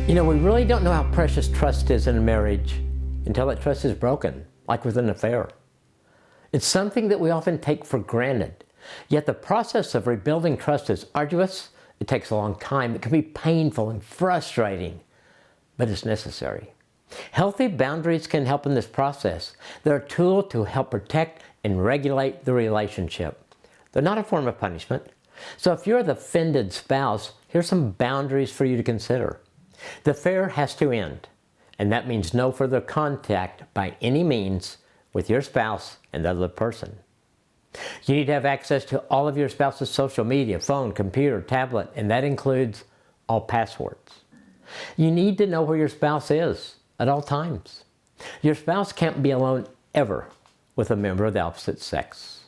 You know, we really don't know how precious trust is in a marriage until that trust is broken, like with an affair. It's something that we often take for granted. Yet the process of rebuilding trust is arduous. It takes a long time. It can be painful and frustrating, but it's necessary. Healthy boundaries can help in this process. They're a tool to help protect and regulate the relationship. They're not a form of punishment. So if you're the offended spouse, here's some boundaries for you to consider. The affair has to end, and that means no further contact by any means with your spouse and the other person. You need to have access to all of your spouse's social media, phone, computer, tablet, and that includes all passwords. You need to know where your spouse is at all times. Your spouse can't be alone ever with a member of the opposite sex.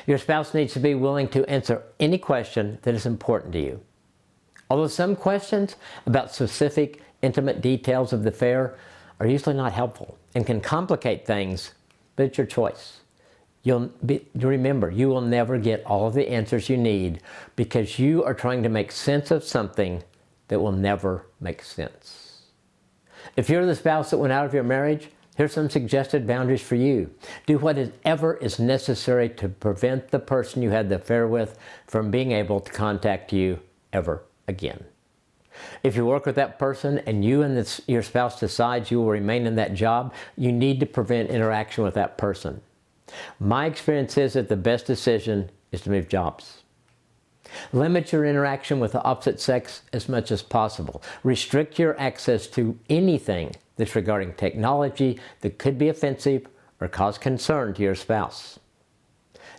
Your spouse needs to be willing to answer any question that is important to you. Although some questions about specific, intimate details of the affair are usually not helpful and can complicate things, but it's your choice. Remember, you will never get all of the answers you need because you are trying to make sense of something that will never make sense. If you're the spouse that went out of your marriage, here's some suggested boundaries for you. Do whatever is necessary to prevent the person you had the affair with from being able to contact you ever again. If you work with that person and you and your spouse decides you will remain in that job, you need to prevent interaction with that person. My experience is that the best decision is to move jobs. Limit your interaction with the opposite sex as much as possible. Restrict your access to anything that's regarding technology that could be offensive or cause concern to your spouse.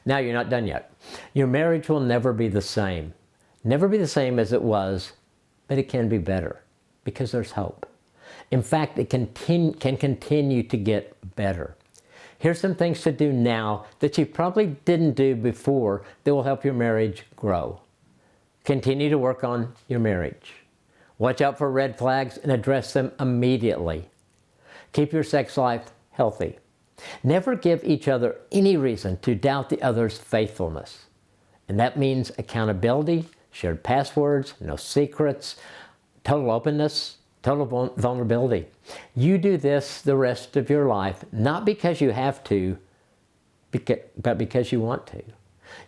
Now, you're not done yet. Your marriage will never be the same. Never be the same as it was, but it can be better because there's hope. In fact, it can continue to get better. Here's some things to do now that you probably didn't do before that will help your marriage grow. Continue to work on your marriage. Watch out for red flags and address them immediately. Keep your sex life healthy. Never give each other any reason to doubt the other's faithfulness. And that means accountability, shared passwords, no secrets, total openness, total vulnerability. You do this the rest of your life, not because you have to, but because you want to.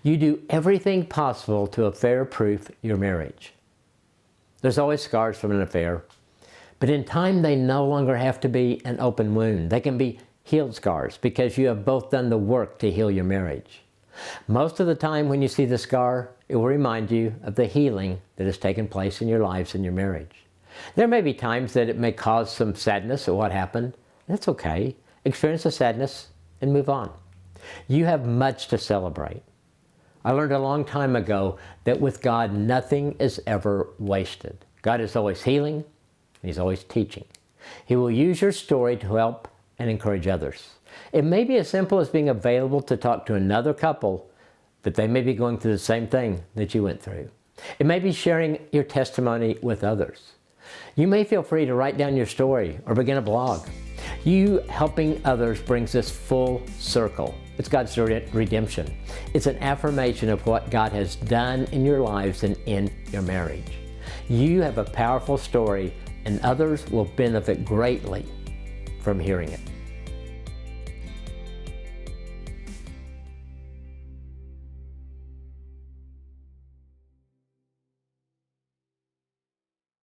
You do everything possible to affair-proof your marriage. There's always scars from an affair, but in time they no longer have to be an open wound. They can be healed scars because you have both done the work to heal your marriage. Most of the time when you see the scar, it will remind you of the healing that has taken place in your lives and your marriage. There may be times that it may cause some sadness at what happened. That's okay. Experience the sadness and move on. You have much to celebrate. I learned a long time ago that with God, nothing is ever wasted. God is always healing, and He's always teaching. He will use your story to help and encourage others. It may be as simple as being available to talk to another couple that they may be going through the same thing that you went through. It may be sharing your testimony with others. You may feel free to write down your story or begin a blog. You helping others brings this full circle. It's God's redemption. It's an affirmation of what God has done in your lives and in your marriage. You have a powerful story, and others will benefit greatly from hearing it.